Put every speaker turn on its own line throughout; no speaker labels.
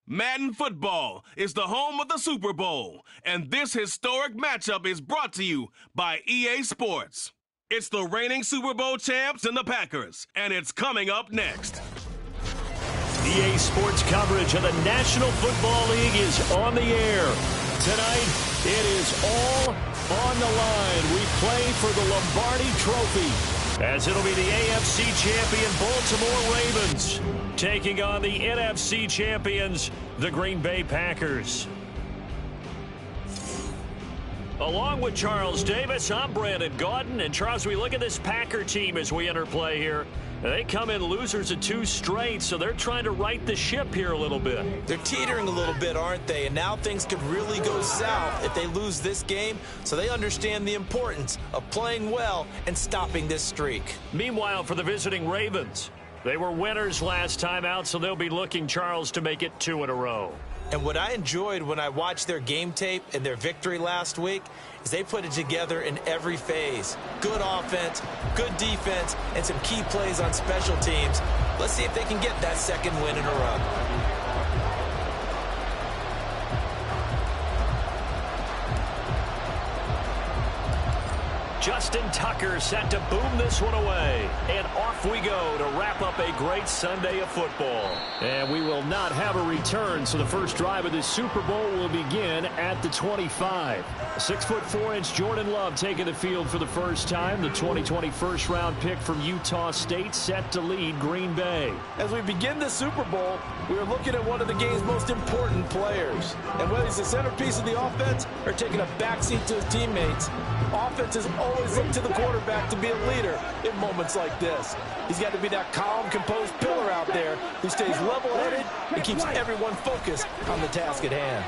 Madden Football is the home of the Super Bowl, and this historic matchup is brought to you by EA Sports. It's the reigning Super Bowl champs and the Packers, and it's coming up next.
EA Sports coverage of the National Football League is on the air. Tonight, it is all on the line. We play for the Lombardi Trophy, as it'll be the AFC champion Baltimore Ravens taking on the NFC champions, the Green Bay Packers. Along with Charles Davis, I'm Brandon Gaudin. And Charles, we look at this Packer team as we enter play here. They come in losers of 2 straight, so they're trying to right the ship here a little bit.
They're teetering a little bit, aren't they? And now things could really go south if they lose this game, so they understand the importance of playing well and stopping this streak.
Meanwhile, for the visiting Ravens, they were winners last time out, so they'll be looking, Charles, to make it 2 in a row.
And what I enjoyed when I watched their game tape and their victory last week is they put it together in every phase. Good offense, good defense, and some key plays on special teams. Let's see if they can get that 2nd win in a row.
Justin Tucker set to boom this one away. And off we go to wrap up a great Sunday of football. And we will not have a return, so the first drive of this Super Bowl will begin at the 25. 6'4" Jordan Love taking the field for the first time. The 2020 first-round pick from Utah State set to lead Green Bay.
As we begin the Super Bowl, we are looking at one of the game's most important players. And whether he's the centerpiece of the offense or taking a backseat to his teammates, offenses always look to the quarterback to be a leader in moments like this. He's got to be that calm, composed pillar out there who stays level-headed and keeps everyone focused on the task at hand.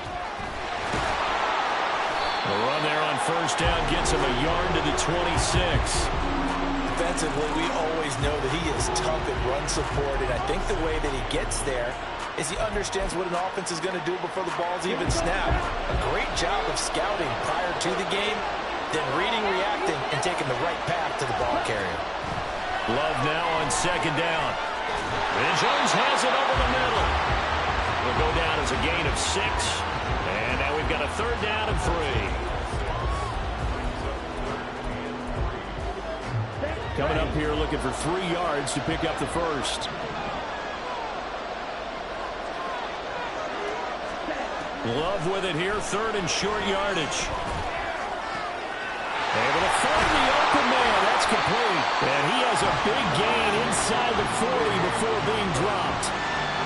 The run there on first down gets him a yard to the 26.
Defensively, we always know that he is tough at run support, and I think the way that he gets there is he understands what an offense is going to do before the ball's even snapped. A great job of scouting prior to the game, then reading, reacting, and taking the right path to the ball carrier.
Love now on 2nd down. And Jones has it over the middle. Will go down as a gain of 6. And now we've got a 3rd down and 3. Coming up here looking for 3 yards to pick up the first. Love with it here, 3rd and short yardage. Able to find the open man. That's complete. And he has a big gain inside the 40 before being dropped.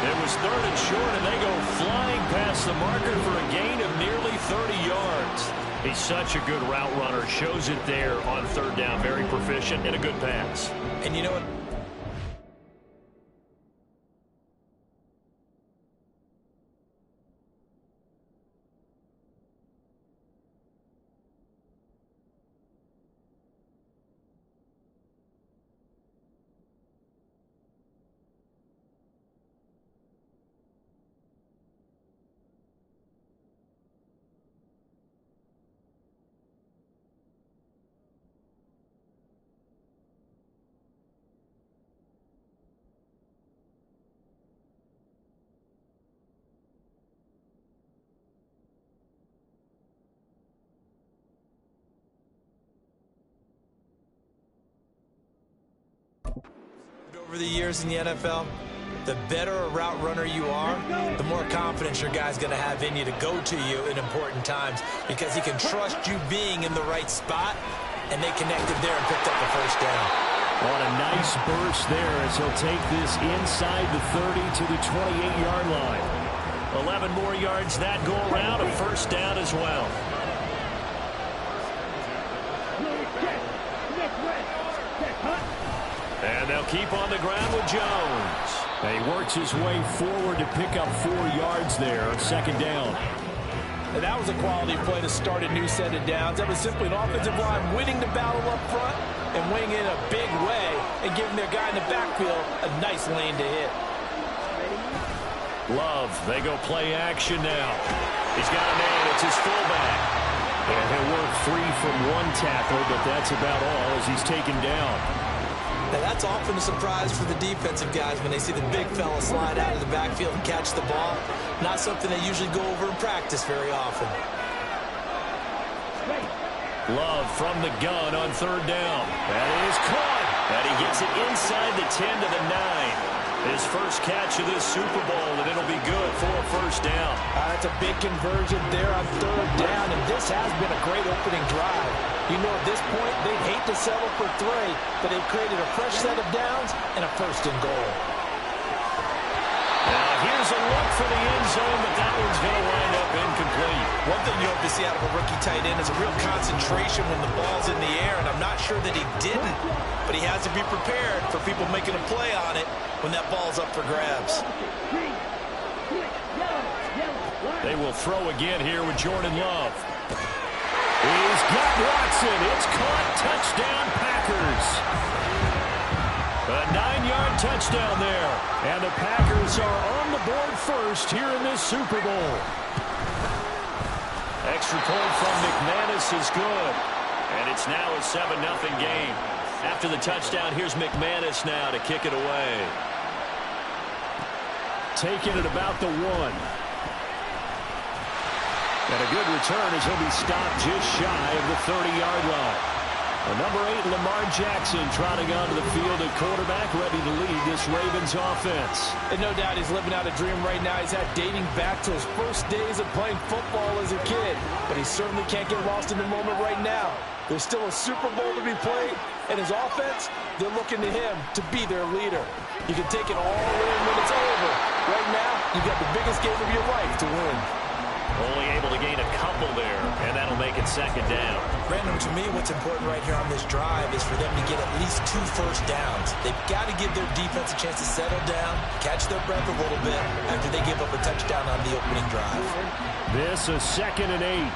It was 3rd and short, and they go flying past the marker for a gain of nearly 30 yards. He's such a good route runner. Shows it there on 3rd down. Very proficient and a good pass.
And you know what? Over the years in the NFL, the better a route runner you are, the more confidence your guy's going to have in you to go to you in important times because he can trust you being in the right spot, and they connected there and picked up the first down.
On a nice burst there as he'll take this inside the 30 to the 28-yard line. 11 more yards that go around, a first down as well. And they'll keep on the ground with Jones. And he works his way forward to pick up 4 yards there, 2nd down.
And that was a quality play to start a new set of downs. That was simply an offensive line winning the battle up front and winning in a big way and giving their guy in the backfield a nice lane to hit.
Love, they go play action now. He's got a man, it's his fullback. And he'll work free from one tackle, but that's about all as he's taken down.
Now that's often a surprise for the defensive guys when they see the big fella slide out of the backfield and catch the ball. Not something they usually go over in practice very often.
Love from the gun on third down. That is caught. And he gets it inside the 10 to the 9. His first catch of this Super Bowl, and it'll be good for a first down.
That's a big conversion there on third down, and this has been a great opening drive. You know, at this point, they'd hate to settle for 3, but they've created a fresh set of downs and a first and goal.
Now, here's a look for the end zone, but that one's going to wind up incomplete.
One thing you hope to see out of a rookie tight end is a real concentration when the ball's in the air, and I'm not sure that he didn't, but he has to be prepared for people making a play on it when that ball's up for grabs.
They will throw again here with Jordan Love. He's got Watson. It's caught. Touchdown, Packers. A 9-yard touchdown there. And the Packers are on the board first here in this Super Bowl. Extra point from McManus is good. And it's now a 7-0 game. After the touchdown, here's McManus now to kick it away. Taking it about the 1. And a good return as he'll be stopped just shy of the 30-yard line. Number 8, Lamar Jackson, trotting onto the field at quarterback, ready to lead this Ravens offense.
And no doubt he's living out a dream right now. He's had dating back to his first days of playing football as a kid. But he certainly can't get lost in the moment right now. There's still a Super Bowl to be played, and his offense, they're looking to him to be their leader. You can take it all in when it's over. Right now, you've got the biggest game of your life to win.
Only able to gain a couple there, and that'll make it second down.
Brandon, to me, what's important right here on this drive is for them to get at least 2 first downs. They've got to give their defense a chance to settle down, catch their breath a little bit after they give up a touchdown on the opening drive.
This is 2nd and 8.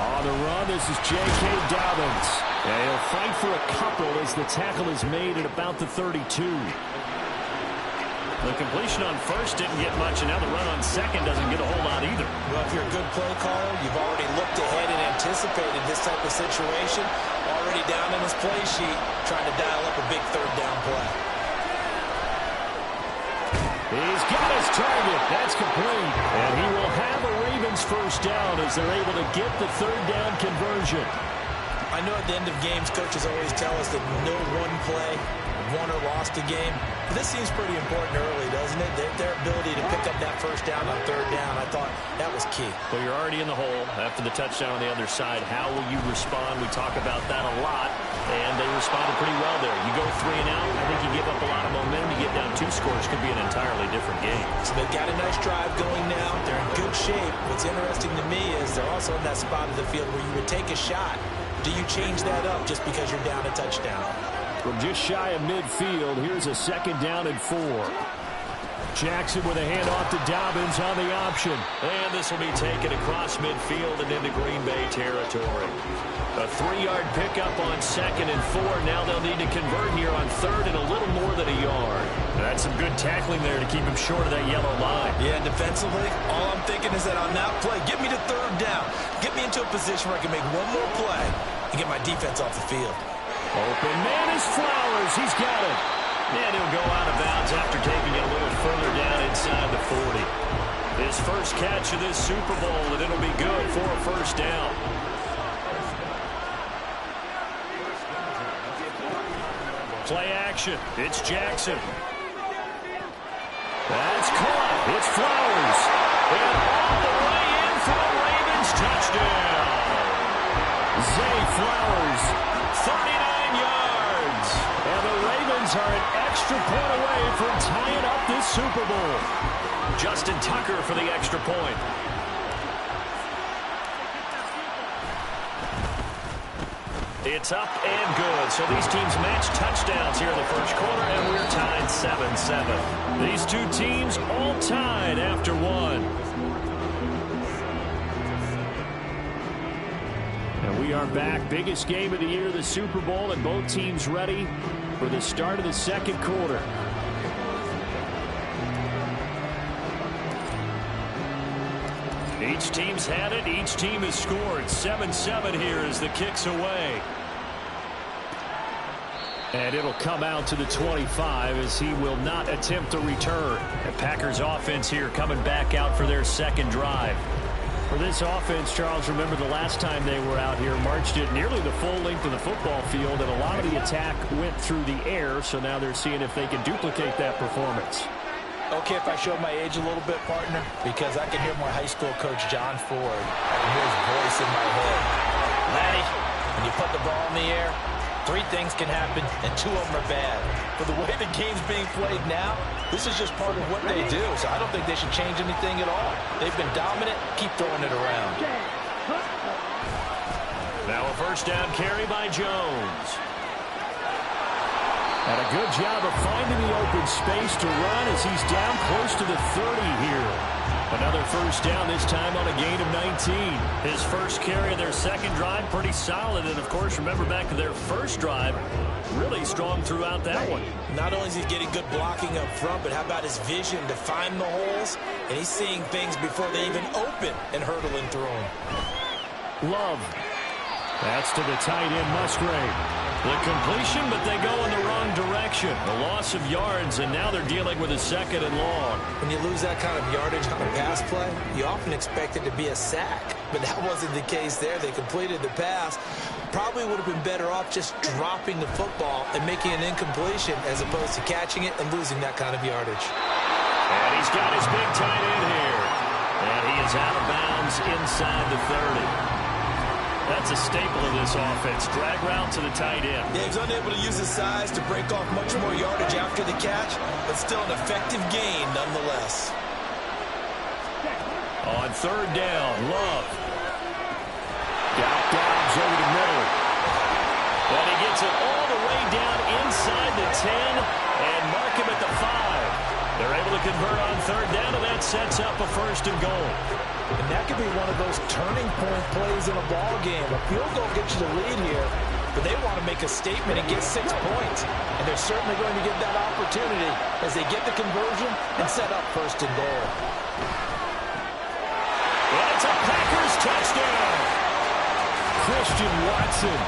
On the run, this is J.K. Dobbins. And he'll fight for a couple as the tackle is made at about the 32. The completion on first didn't get much, and now the run on second doesn't get a whole lot either.
Well, if you're a good play caller, you've already looked ahead and anticipated this type of situation. Already down in his play sheet, trying to dial up a big third down play.
He's got his target. That's complete. And he will have a Ravens first down as they're able to get the third down conversion.
I know at the end of games, coaches always tell us that no one play won or lost a game. But this seems pretty important early, doesn't it? Their ability to pick up that first down on third down, I thought that was key.
Well, you're already in the hole after the touchdown on the other side. How will you respond? We talk about that a lot, and they responded pretty well there. You go 3 and out, I think you give up a lot of momentum. You get down 2 scores, could be an entirely different game.
So they've got a nice drive going now. They're in good shape. What's interesting to me is they're also in that spot of the field where you would take a shot. Do you change that up just because you're down a touchdown?
From just shy of midfield, here's a 2nd down and 4. Jackson with a handoff to Dobbins on the option. And this will be taken across midfield and into Green Bay territory. A 3-yard pickup on 2nd and 4. Now they'll need to convert here on 3rd and a little more than a yard. That's some good tackling there to keep him short of that yellow line.
Yeah, defensively, all I'm thinking is that on that play, get me to 3rd down. Get me into a position where I can make one more play and get my defense off the field.
Open man is Flowers. He's got it. And he'll go out of bounds after taking it a little further down inside the 40. His first catch of this Super Bowl, and it'll be good for a first down. Play action. It's Jackson. That's caught. It's Flowers. And all the way in for a Ravens touchdown. Zay Flowers, 39 yards. And the Ravens are an extra point away from tying up this Super Bowl. Justin Tucker for the extra point. It's up and good. So these teams match touchdowns here in the first quarter, and we're tied 7-7. These two teams all tied after one. And we are back. Biggest game of the year, the Super Bowl, and both teams ready for the start of the second quarter. Each team's had it. Each team has scored. 7-7 here as the kick's away. And it'll come out to the 25 as he will not attempt a return. The Packers offense here coming back out for their second drive. For this offense, Charles, remember the last time they were out here, marched it nearly the full length of the football field, and a lot of the attack went through the air, so now they're seeing if they can duplicate that performance.
Okay, if I show my age a little bit, partner, because I can hear my high school coach, John Ford. I can hear his voice in my head. Laddie, when you put the ball in the air, 3 things can happen, and 2 of them are bad. But the way the game's being played now, this is just part of what they do, so I don't think they should change anything at all. They've been dominant. Keep throwing it around.
Now a first down carry by Jones. And a good job of finding the open space to run as he's down close to the 30 here. Another first down, this time on a gain of 19. His first carry of their second drive, pretty solid. And, of course, remember back to their first drive, really strong throughout that one.
Not only is he getting good blocking up front, but how about his vision to find the holes? And he's seeing things before they even open and hurdling through them.
Love. That's to the tight end, Musgrave. The completion, but they go in the wrong direction. The loss of yards, and now they're dealing with a second and long.
When you lose that kind of yardage on a pass play, you often expect it to be a sack. But that wasn't the case there. They completed the pass. Probably would have been better off just dropping the football and making an incompletion as opposed to catching it and losing that kind of yardage.
And he's got his big tight end here. And he is out of bounds inside the 30. That's a staple of this offense. Drag route to the tight end.
Yeah, he's unable to use his size to break off much more yardage after the catch, but still an effective gain nonetheless.
On third down, Love. Got Dobbs over the middle. And he gets it all the way down inside the 10 and mark him at the 5. They're able to convert on third down, and that sets up a first and goal.
And that could be one of those turning point plays in a ball game. A field goal gets you the lead here, but they want to make a statement and get 6 points. And they're certainly going to get that opportunity as they get the conversion and set up first and goal.
And it's a Packers touchdown. Christian Watson,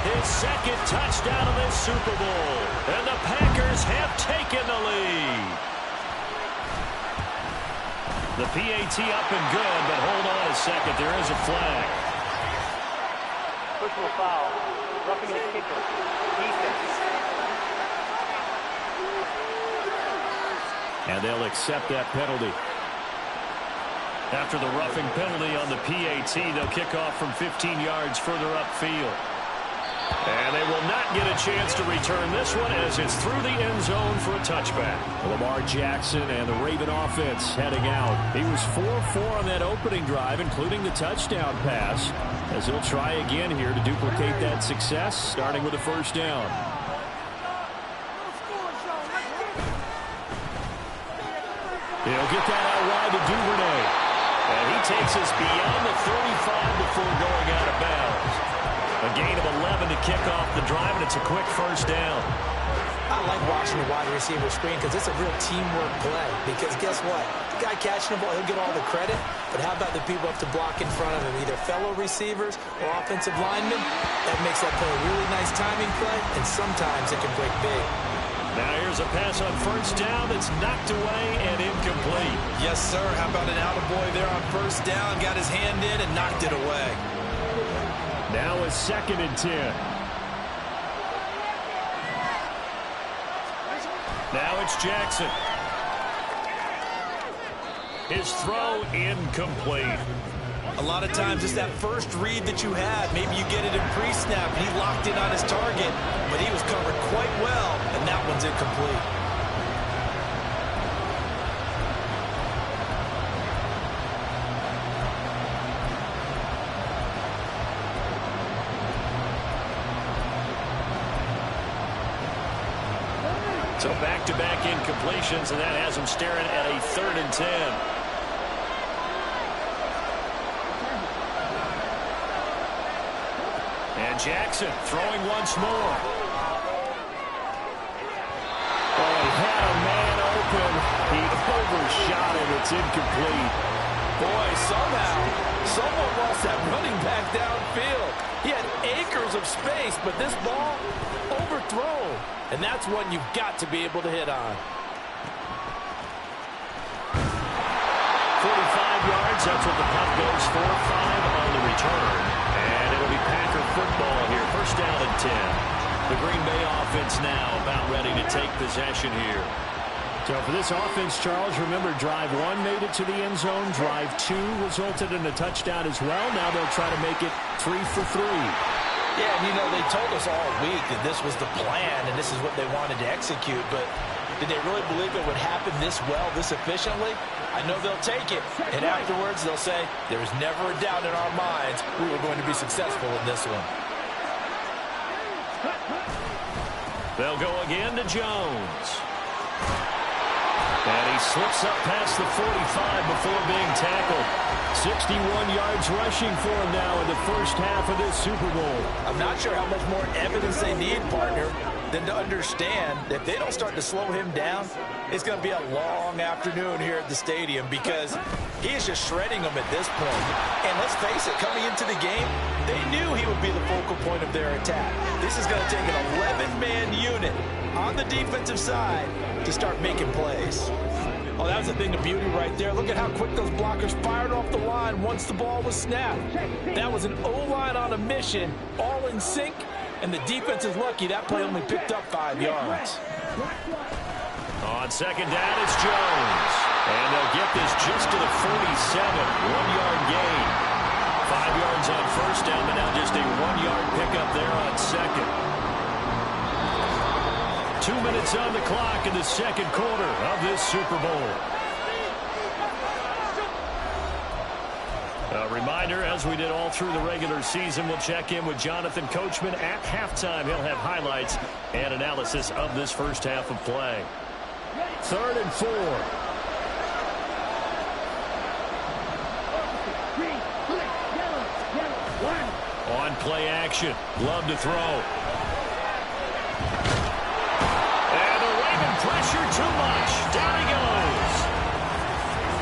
his second touchdown of this Super Bowl. And the Packers have taken the lead. The PAT up and good, but hold on a second. There is a flag.
Personal foul. Roughing the kicker. Defense.
And they'll accept that penalty. After the roughing penalty on the PAT, they'll kick off from 15 yards further upfield. And they will not get a chance to return this one as it's through the end zone for a touchback. Lamar Jackson and the Raven offense heading out. He was 4-4 on that opening drive, including the touchdown pass, as he'll try again here to duplicate that success, starting with a first down. He'll get that out wide to Duvernay. And he takes us beyond the 35 before going out of bounds. A gain of 11 to kick off the drive, and it's a quick first down.
I like watching the wide receiver screen because it's a real teamwork play. Because guess what? The guy catching the ball, he'll get all the credit. But how about the people up to block in front of him, either fellow receivers or offensive linemen? That makes that play a really nice timing play, and sometimes it can break big.
Now here's a pass on first down that's knocked away and incomplete.
Yes, sir. How about an attaboy there on first down? Got his hand in and knocked it away.
Now a 2nd and 10. Now it's Jackson. His throw incomplete.
A lot of times it's that first read that you had. Maybe you get it in pre-snap and he locked in on his target, but he was covered quite well, and that one's incomplete.
So back-to-back incompletions, and that has him staring at a 3rd and 10. And Jackson throwing once more. for a shot, and it's incomplete.
Boy, somehow, someone lost that running back downfield. He had acres of space, but this ball overthrown. And that's one you've got to be able to hit on.
45 yards, that's what the punt goes for. 5 on the return. And it'll be Packer football here. First down and 10. The Green Bay offense now about ready to take possession here. So for this offense, Charles, remember, drive 1 made it to the end zone. Drive 2 resulted in a touchdown as well. Now they'll try to make it 3 for 3.
Yeah, and they told us all week that this was the plan and this is what they wanted to execute, but did they really believe it would happen this well, this efficiently? I know they'll take it, and afterwards they'll say, there was never a doubt in our minds we were going to be successful in this one.
They'll go again to Jones. And he slips up past the 45 before being tackled. 61 yards rushing for him now in the first half of this Super Bowl.
I'm not sure how much more evidence they need, partner, than to understand that if they don't start to slow him down, it's going to be a long afternoon here at the stadium because he is just shredding them at this point. And let's face it, coming into the game, they knew he would be the focal point of their attack. This is going to take an 11-man unit on the defensive side to start making plays. Oh, that was a thing of beauty right there. Look at how quick those blockers fired off the line once the ball was snapped. That was an O-line on a mission, all in sync, and the defense is lucky that play only picked up 5 yards.
On second down, it's Jones. And they'll get this just to the 47, 1-yard gain. 5 yards on first down, but now just a 1-yard pickup there on second. 2 minutes on the clock in the second quarter of this Super Bowl. A reminder, as we did all through the regular season, we'll check in with Jonathan Coachman at halftime. He'll have highlights and analysis of this first half of play. 3rd and 4. On play action. Love to throw. Pressure too much. Down he goes.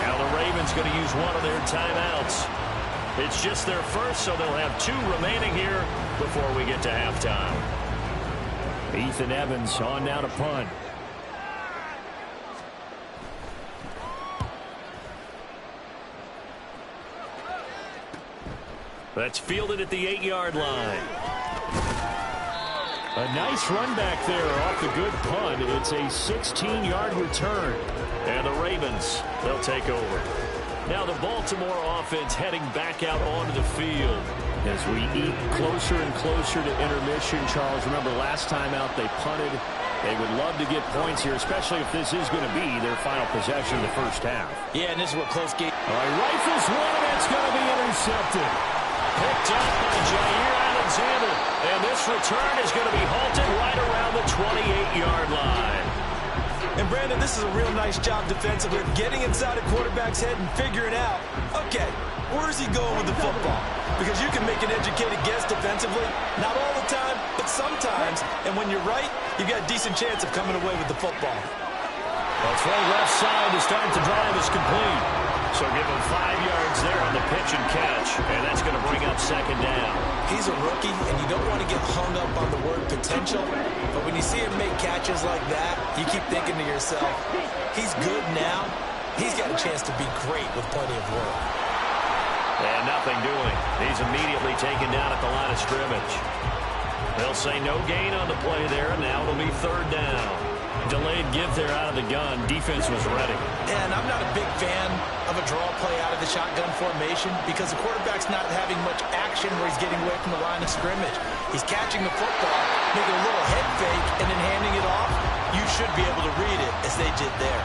Now the Ravens going to use one of their timeouts. It's just their first, so they'll have 2 remaining here before we get to halftime. Ethan Evans on now to punt. That's fielded at the 8-yard line. A nice run back there off the good punt. It's a 16-yard return. And the Ravens, they'll take over. Now the Baltimore offense heading back out onto the field. As we eat closer and closer to intermission, Charles, remember last time out they punted. They would love to get points here, especially if this is going to be their final possession of the first half.
Yeah, and this is what close game.
All right, rifles one, and it's going to be intercepted. Picked up by Jair Alexander. And this return is going to be halted right around the 28-yard line.
And, Brandon, this is a real nice job defensively of getting inside a quarterback's head and figuring out, okay, where is he going with the football? Because you can make an educated guess defensively, not all the time, but sometimes. And when you're right, you've got a decent chance of coming away with the football.
Well, throw left side to start the drive is complete. So give him 5 yards there on the pitch and catch, and that's going to bring up second down.
He's a rookie, and you don't want to get hung up on the word potential, but when you see him make catches like that, you keep thinking to yourself, he's good now. He's got a chance to be great with plenty of work.
And nothing doing. He's immediately taken down at the line of scrimmage. They'll say no gain on the play there, and now it'll be 3rd down. Delayed give there out of the gun. Defense was ready.
And I'm not a big fan of a draw play out of the shotgun formation because the quarterback's not having much action where he's getting away from the line of scrimmage. He's catching the football, making a little head fake, and then handing it off. You should be able to read it as they did there.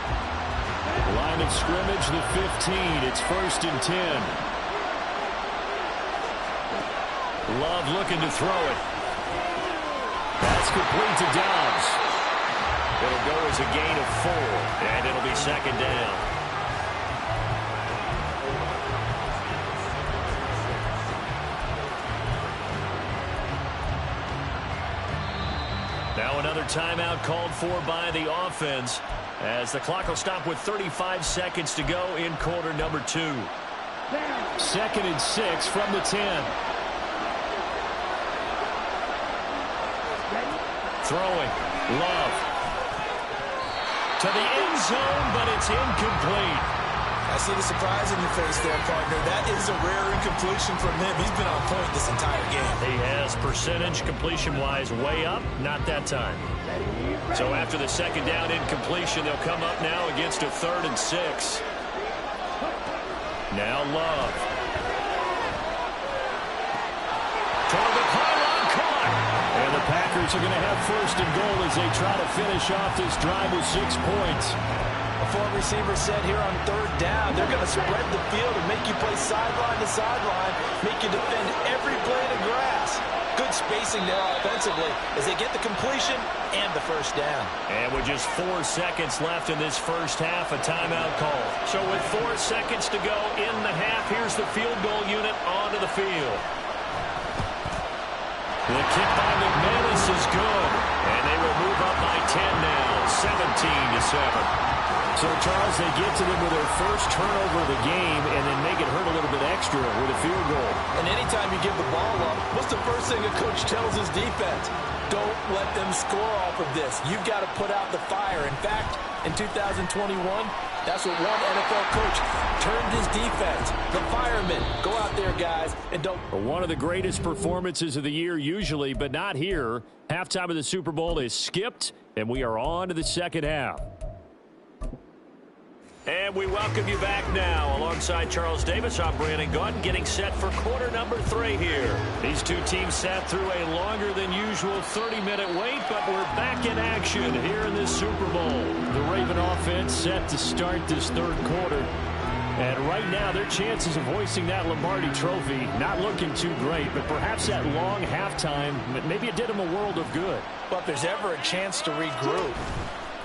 Line of scrimmage, the 15. It's 1st and 10. Love looking to throw it. That's complete to Dobbs. It'll go as a gain of 4, and it'll be second down. Now another timeout called for by the offense. as the clock will stop with 35 seconds to go in quarter number 2. 2nd and 6 from the 10. Throwing. Love. To the end zone, but it's incomplete.
I see the surprise in your face there, partner. That is a rare incompletion from him. He's been on point this entire game.
He has percentage completion-wise way up. Not that time. So after the 2nd down incompletion, they'll come up now against a 3rd and 6. Now Love. Toward the pylon, caught. And the Packers are going to have 1st and goal as they try to finish off this drive with 6 points.
Four receivers set here on 3rd down. They're going to spread the field and make you play sideline to sideline, make you defend every blade of grass. Good spacing there offensively as they get the completion and the 1st down.
And with just 4 seconds left in this first half, a timeout call. So with 4 seconds to go in the half, here's the field goal unit onto the field. The kick by McManus is good, and they will move up by 10 now, 17-7. So, Charles, they get to them with their first turnover of the game and then make it hurt a little bit extra with a field goal.
And anytime you give the ball up, what's the first thing a coach tells his defense? Don't let them score off of this. You've got to put out the fire. In fact, in 2021, that's what one NFL coach turned his defense. The firemen. Go out there, guys, and don't.
One of the greatest performances of the year usually, but not here. Halftime of the Super Bowl is skipped, and we are on to the second half. And we welcome you back now. Alongside Charles Davis, I'm Brandon Gaudin, getting set for quarter number 3 here. These two teams sat through a longer than usual 30-minute wait, but we're back in action here in this Super Bowl. The Raven offense set to start this 3rd quarter. And right now, their chances of hoisting that Lombardi trophy not looking too great, but perhaps that long halftime, maybe it did them a world of good.
But if there's ever a chance to regroup,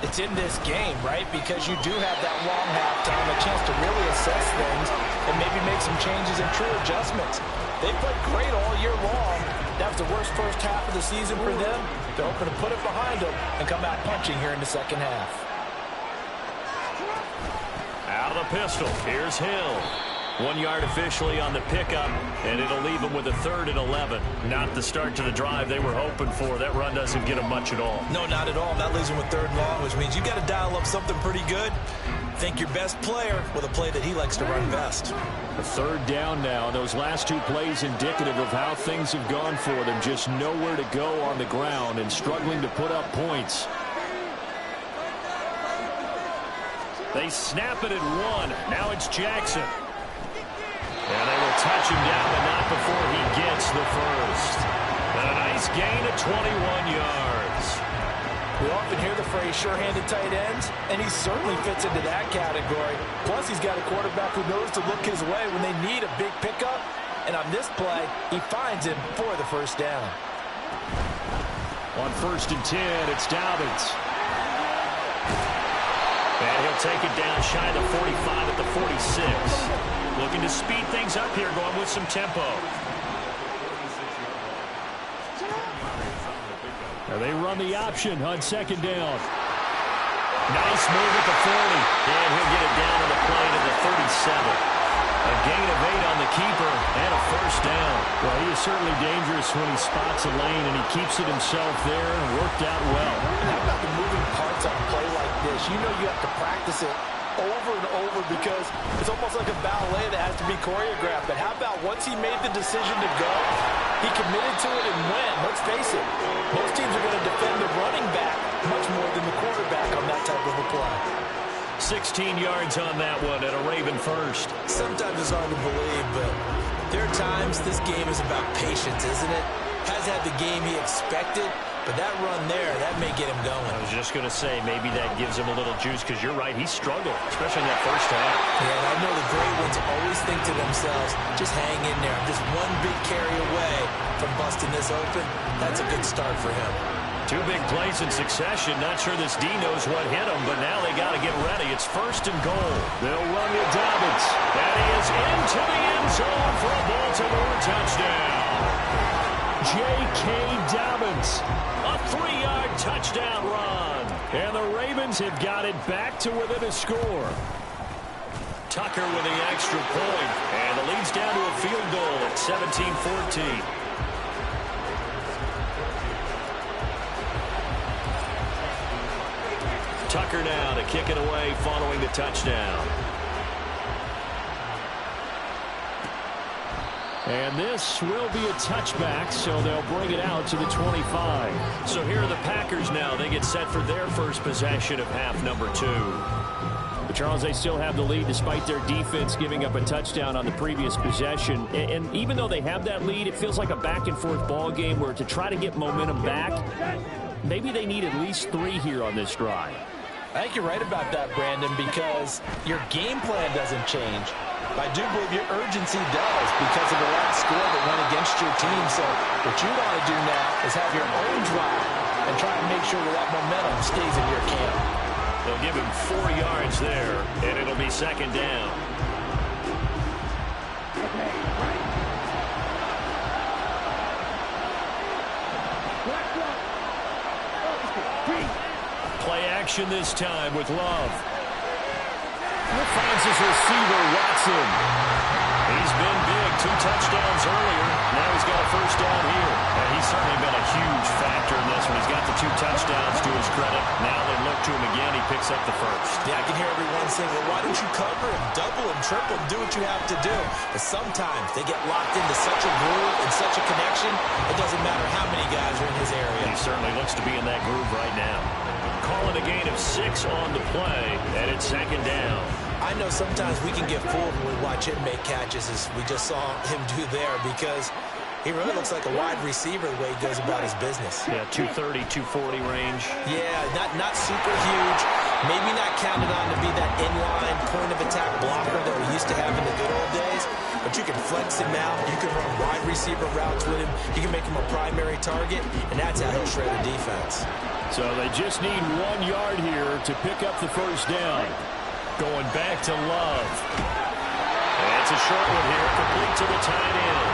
it's in this game, right? Because you do have that long halftime, a chance to really assess things and maybe make some changes and true adjustments. They played great all year long. That was the worst first half of the season for them. They're hoping to put it behind them and come out punching here in the second half.
Out of the pistol. Here's Hill. 1 yard officially on the pickup, and it'll leave them with a 3rd and 11. Not the start to the drive they were hoping for. That run doesn't get them much at all.
No, not at all. That leaves them with 3rd and long, which means you got to dial up something pretty good. Think your best player with a play that he likes to run best.
A 3rd down now. Those last 2 plays indicative of how things have gone for them. Just nowhere to go on the ground and struggling to put up points. They snap it at 1. Now it's Jackson. And they will touch him down, but not before he gets the first. And a nice gain of 21 yards.
We often hear the phrase sure-handed tight ends, and he certainly fits into that category. Plus, he's got a quarterback who knows to look his way when they need a big pickup. And on this play, he finds him for the 1st down.
On 1st and 10, it's Dobbins. And he'll take it down shy of the 45 at the 46. Looking to speed things up here, going with some tempo. Now they run the option on 2nd down. Nice move at the 40. And he'll get it down on the play to the 37. A gain of 8 on the keeper and a 1st down. Well, he is certainly dangerous when he spots a lane, and he keeps it himself there and worked out well.
And how about the moving parts on a play like this? You know you have to practice it over and over because it's almost like a ballet that has to be choreographed. But how about once he made the decision to go, he committed to it and went. Let's face it, most teams are going to defend the running back much more than the quarterback on that type of a play.
16 yards on that one and a Raven first.
Sometimes it's hard to believe, but there are times this game is about patience, isn't it? Has had the game he expected, but that run there, that may get him going.
I was just going to say, maybe that gives him a little juice because you're right, he struggled, especially in that first half.
Yeah, and I know the great ones always think to themselves, just hang in there. I'm just one big carry away from busting this open. That's a good start for him.
2 big plays in succession. Not sure this D knows what hit him, but now they got to get ready. It's 1st and goal. They'll run with Dobbins. That is into the end zone for a Baltimore touchdown. J.K. Dobbins. A 3-yard touchdown run. And the Ravens have got it back to within a score. Tucker with the extra point. And the lead's down to a field goal at 17-14. Tucker now to kick it away following the touchdown. And this will be a touchback, so they'll bring it out to the 25. So here are the Packers now. They get set for their first possession of half number 2. But Charles, they still have the lead despite their defense giving up a touchdown on the previous possession. And even though they have that lead, it feels like a back-and-forth ball game where to try to get momentum back, maybe they need at least 3 here on this drive.
I think you're right about that, Brandon, because your game plan doesn't change. But I do believe your urgency does because of the last score that went against your team. So what you want to do now is have your own drive and try to make sure that momentum stays in your camp.
They'll give him 4 yards there, and it'll be second down. Play action this time with Love. Finds his receiver, Watson. He's been big, 2 touchdowns earlier. Now he's got a first down here. And he's certainly been a huge factor in this one. He's got the 2 touchdowns to his credit. Now they look to him again. He picks up the first.
Yeah, I can hear everyone saying, well, why don't you cover him, double him, triple him, do what you have to do. But sometimes they get locked into such a groove and such a connection, it doesn't matter how many guys are in his area.
He certainly looks to be in that groove right now. Calling a gain of 6 on the play, and it's second down.
I know sometimes we can get fooled when we watch him make catches, as we just saw him do there, because he really looks like a wide receiver the way he goes about his business.
Yeah, 230, 240 range.
Yeah, not super huge. Maybe not counted on to be that inline point-of-attack blocker that we used to have in the good old days, but you can flex him out. You can run wide receiver routes with him. You can make him a primary target, and that's how he'll shred a defense.
So they just need 1 yard here to pick up the first down. Going back to Love. And it's a short one here, complete to the tight end.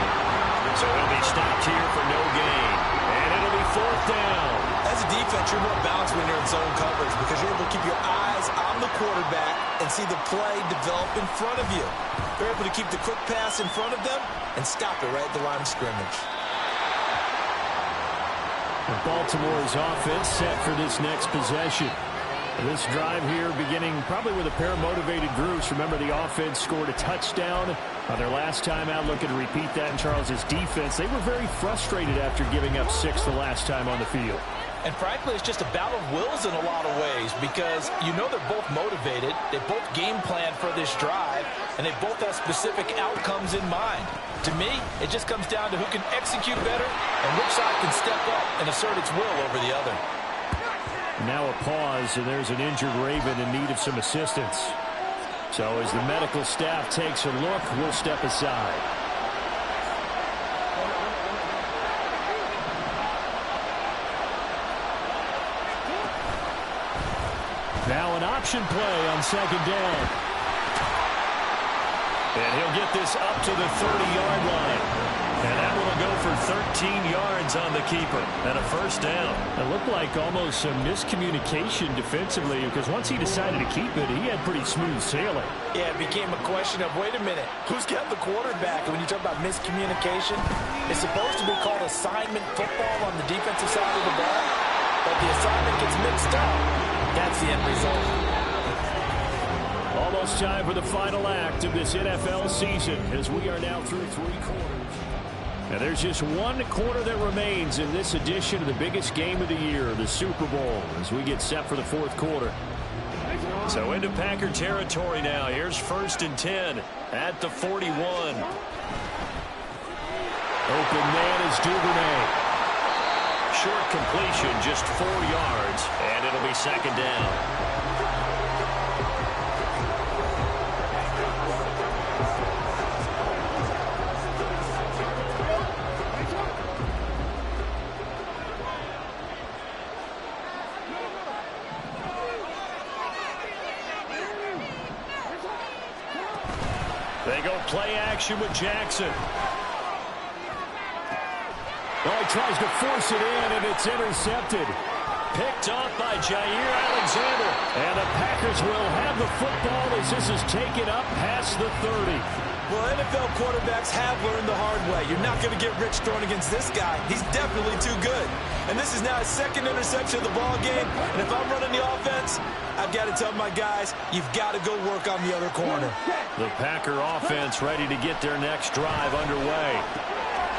So he'll be stopped here for no gain. And it'll be 4th down.
As a defense, you're more balanced when you're in zone coverage because you're able to keep your eyes on the quarterback and see the play develop in front of you. You're able to keep the quick pass in front of them and stop it right at the line of scrimmage.
Baltimore's offense set for this next possession. This drive here beginning probably with a pair of motivated groups. Remember, the offense scored a touchdown on their last time out. Looking to repeat that in Charles's defense. They were very frustrated after giving up 6 the last time on the field.
And frankly, it's just a battle of wills in a lot of ways because you know they're both motivated. They both game plan for this drive, and they both have specific outcomes in mind. To me, it just comes down to who can execute better and which side can step up and assert its will over the other.
Now a pause, and there's an injured Raven in need of some assistance. So as the medical staff takes a look, we'll step aside. Now an option play on second down. And he'll get this up to the 30-yard line. And that one will go for 13 yards on the keeper and a first down. It looked like almost some miscommunication defensively because once he decided to keep it, he had pretty smooth sailing.
Yeah, it became a question of, wait a minute, who's got the quarterback? And when you talk about miscommunication, it's supposed to be called assignment football on the defensive side of the ball, but the assignment gets mixed up. That's the end result.
Almost time for the final act of this NFL season as we are now through 3 quarters. Now there's just 1 quarter that remains in this edition of the biggest game of the year, the Super Bowl, as we get set for the 4th quarter. So into Packer territory now. Here's 1st and 10 at the 41. Open man is Duvernay. Short completion, just 4 yards, and it'll be second down. They go play action with Jackson. Oh, he tries to force it in, and it's intercepted. Picked off by Jair Alexander. And the Packers will have the football as this is taken up past the 30.
Well, NFL quarterbacks have learned the hard way. You're not going to get rich throwing against this guy. He's definitely too good. And this is now his second interception of the ball game. And if I'm running the offense, I've got to tell my guys, you've got to go work on the other corner.
The Packer offense ready to get their next drive underway.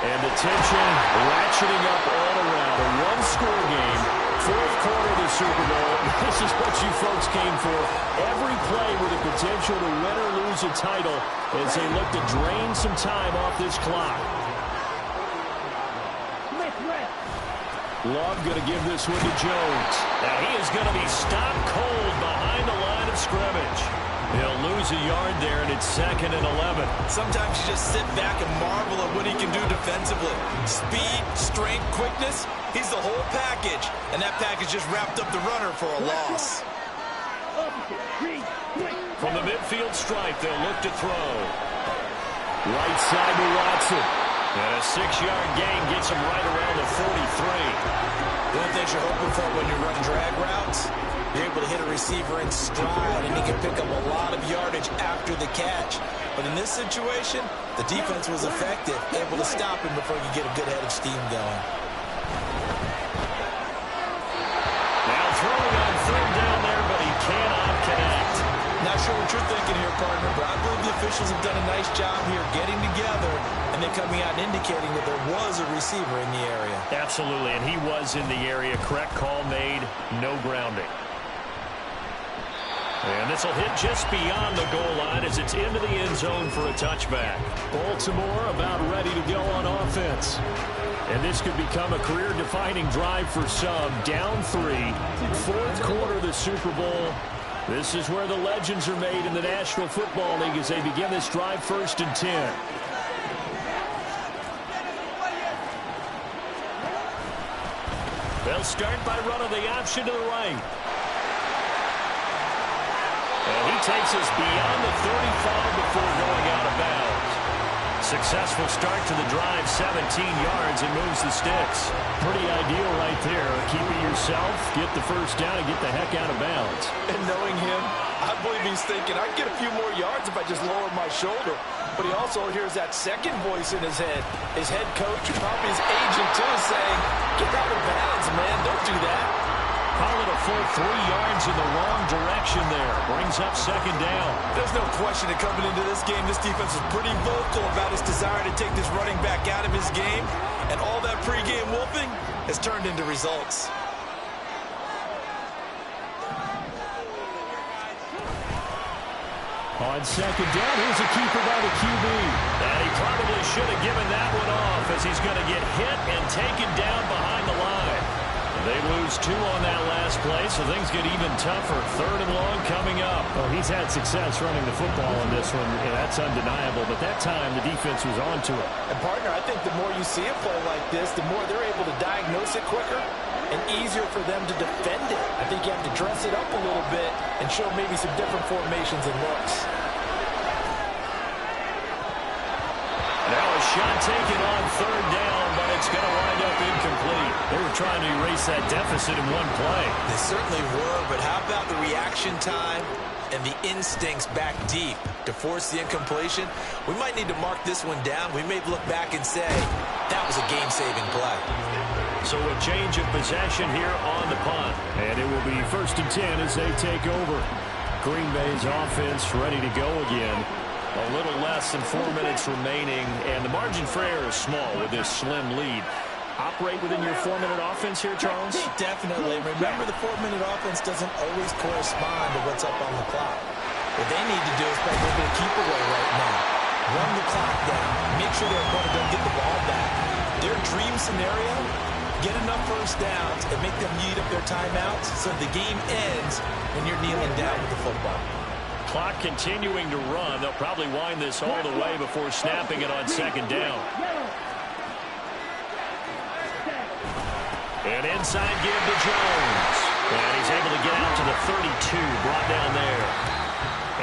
And the tension ratcheting up all around. A one-score game, fourth quarter of the Super Bowl. This is what you folks came for. Every play with the potential to win or lose a title as they look to drain some time off this clock. Love going to give this one to Jones. Now he is going to be stopped cold behind the line of scrimmage. He'll lose a yard there, and it's 2nd and 11.
Sometimes you just sit back and marvel at what he can do defensively. Speed, strength, quickness, he's the whole package. And that package just wrapped up the runner for a loss.
From the midfield stripe, they'll look to throw. Right side to Watson. And a 6-yard gain gets him right around the 43.
The only things you're hoping for when you run drag routes, you're able to hit a receiver in stride, and he can pick up a lot of yardage after the catch. But in this situation, the defense was effective, able to stop him before he could get a good head of steam going.
Now throwing on 3rd down there, but he cannot connect.
Not sure what you're thinking here, partner, but I believe the officials have done a nice job here getting together and then coming out and indicating that there was a receiver in the area.
Absolutely, and he was in the area. Correct call made, no grounding. And this will hit just beyond the goal line as it's into the end zone for a touchback. Baltimore about ready to go on offense. And this could become a career-defining drive for some. Down 3, 4th quarter of the Super Bowl. This is where the legends are made in the National Football League as they begin this drive 1st and 10. They'll start by running the option to the right. And he takes us beyond the 35 before going out of bounds. Successful start to the drive, 17 yards, and moves the sticks. Pretty ideal right there. Keep it yourself, get the first down, and get the heck out of bounds.
And knowing him, I believe he's thinking, I can get a few more yards if I just lower my shoulder. But he also hears that second voice in his head. His head coach, and probably his agent too, saying, get out of bounds, man, don't do that.
Call it a full 3 yards in the wrong direction there. Brings up 2nd down.
There's no question that coming into this game, this defense is pretty vocal about his desire to take this running back out of his game. And all that pregame wolfing has turned into results.
On 2nd down, here's a keeper by the QB. And he probably should have given that one off as he's going to get hit and taken down behind the line. They lose 2 on that last play, so things get even tougher. 3rd and long coming up.
Well, he's had success running the football in this one, and that's undeniable. But that time, the defense was on to it.
And, partner, I think the more you see a play like this, the more they're able to diagnose it quicker and easier for them to defend it. I think you have to dress it up a little bit and show maybe some different formations and looks.
Now a shot taken on 3rd down, but it's going to wind up incomplete. They were trying to erase that deficit in one play.
They certainly were, but how about the reaction time and the instincts back deep to force the incompletion? We might need to mark this one down. We may look back and say, that was a game-saving play.
So a change of possession here on the punt. And it will be 1st and 10 as they take over. Green Bay's offense ready to go again. A little less than 4 minutes remaining, and the margin for error is small with this slim lead. Operate within your 4-minute offense here, Charles?
Definitely. Remember, the 4-minute offense doesn't always correspond to what's up on the clock. What they need to do is play a little bit of keep away right now. Run the clock down. Make sure their opponent don't get the ball back. Their dream scenario, get enough first downs and make them eat up their timeouts so the game ends when you're kneeling down with the football.
Clock continuing to run. They'll probably wind this all the way before snapping it on 2nd down. And inside give to Jones. And he's able to get out to the 32, brought down there.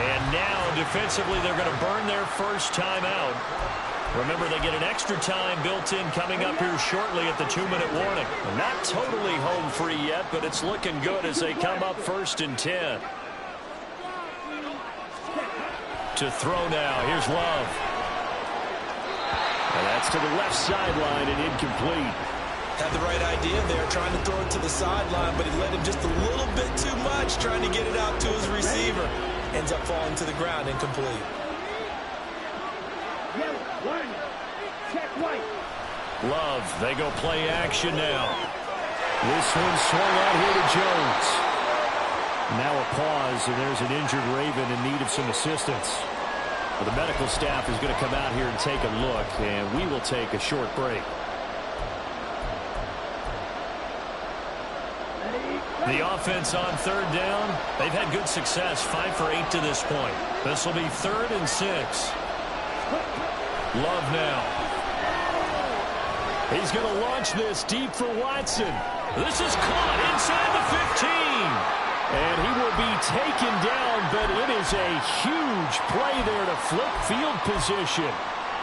And now, defensively, they're going to burn their first time out. Remember, they get an extra time built in coming up here shortly at the 2-minute warning. Not totally home free yet, but it's looking good as they come up 1st and 10. To throw now. Here's Love. And that's to the left sideline and incomplete.
Had the right idea there, trying to throw it to the sideline, but he led him just a little bit too much, trying to get it out to his receiver. Ends up falling to the ground, incomplete.
Love, they go play action now. This one swung out here to Jones. Now a pause, and there's an injured Raven in need of some assistance. Well, the medical staff is going to come out here and take a look, and we will take a short break. The offense on 3rd down, they've had good success, 5 for 8 to this point. This will be 3rd and 6. Love now. He's going to launch this deep for Watson. This is caught inside the 15. And he will be taken down, but it is a huge play there to flip field position.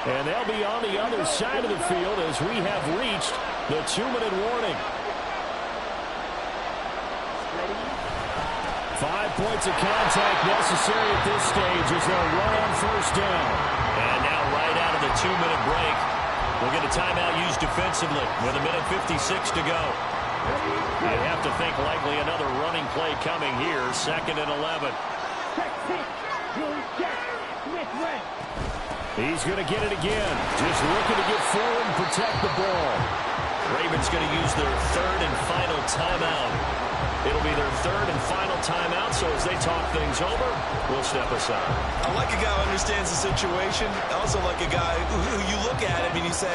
And they'll be on the other side of the field as we have reached the 2-minute warning. 5 points of contact necessary at this stage as they'll run on 1st down. And now right out of the 2-minute break, we'll get a timeout used defensively with 1:56 to go. You have to think likely another running play coming here, 2nd and 11. He's going to get it again. Just looking to get forward and protect the ball. Ravens going to use their 3rd and final timeout. It'll be their 3rd and final timeout, so as they talk things over, we'll step aside.
I like a guy who understands the situation. I also like a guy who you look at him and you say,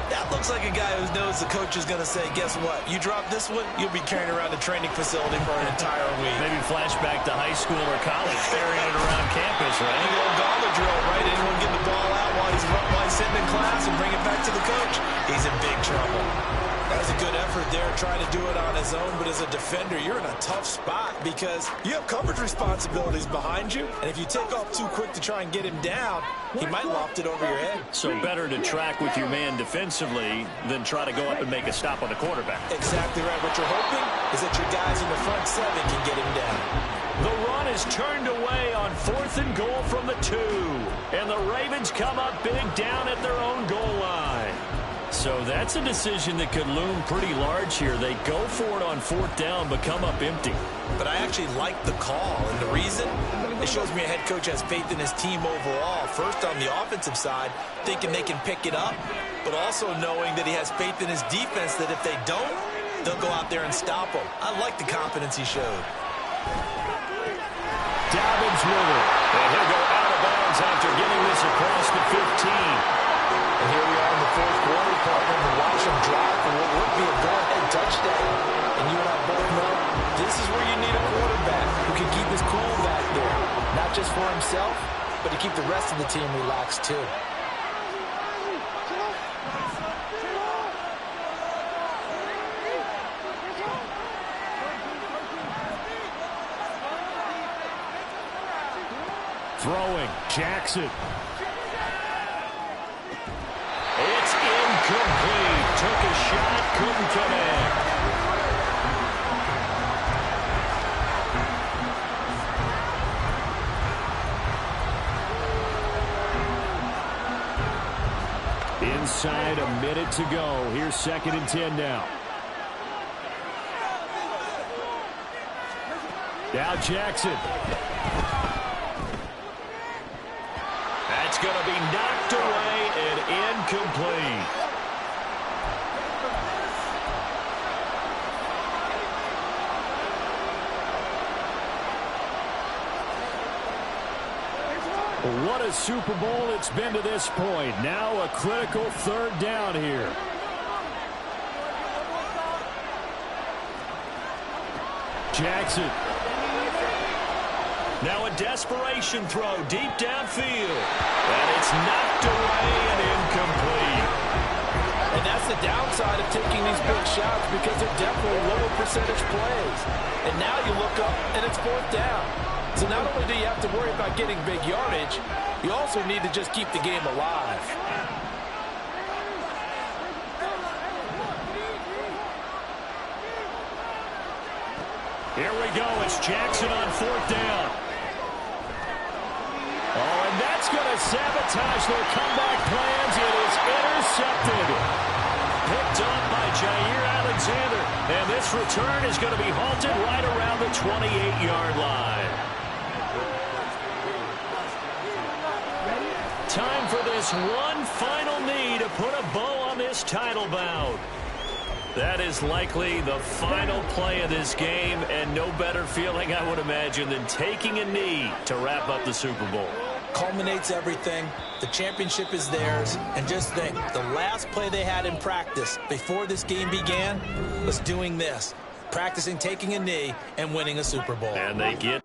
that looks like a guy who knows the coach is going to say, guess what? You drop this one, you'll be carrying around the training facility for an entire week.
Maybe flashback to high school or college, carrying it around campus, right?
You go gauntlet drill, right? Anyone get the ball out while he's sitting in class and bring it back to the coach? He's in big trouble. That was a good effort there, trying to do it on his own, but as a defender, you're in a tough spot because you have coverage responsibilities behind you, and if you take off too quick to try and get him down, he might loft it over your head.
So better to track with your man defensively than try to go up and make a stop on the quarterback.
Exactly right. What you're hoping is that your guys in the front 7 can get him down.
The run is turned away on 4th and goal from the 2, and the Ravens come up big down at their own goal line. So that's a decision that could loom pretty large here. They go for it on 4th down, but come up empty.
But I actually like the call, and the reason? It shows me a head coach has faith in his team overall. First, on the offensive side, thinking they can pick it up, but also knowing that he has faith in his defense that if they don't, they'll go out there and stop them. I like the confidence he showed.
Dobbins with it, and he'll go out of bounds after getting this across the 15.
And here we are in the 4th quarter, partner, to watch him drive for what would be a go-ahead touchdown. And you and I both know this is where you need a quarterback who can keep his cool back there. Not just for himself, but to keep the rest of the team relaxed too.
Throwing, Jackson. It's incomplete. Took a shot, couldn't connect. Inside a minute to go. Here's 2nd and 10 now. Now Jackson. That's going to be knocked away and incomplete. What a Super Bowl it's been to this point. Now a critical 3rd down here. Jackson. Now a desperation throw deep downfield. And it's knocked away and incomplete.
And that's the downside of taking these big shots because they're definitely lower percentage plays. And now you look up and it's 4th down. So not only do you have to worry about getting big yardage, you also need to just keep the game alive.
Here we go. It's Jackson on 4th down. Oh, and that's going to sabotage their comeback plans. It is intercepted. Picked up by Jair Alexander. And this return is going to be halted right around the 28-yard line. Time for this one final knee to put a bow on this title bout. That is likely the final play of this game, and no better feeling, I would imagine, than taking a knee to wrap up the Super Bowl.
Culminates everything. The championship is theirs. And just think, the last play they had in practice before this game began was doing this, practicing taking a knee and winning a Super Bowl.
And they get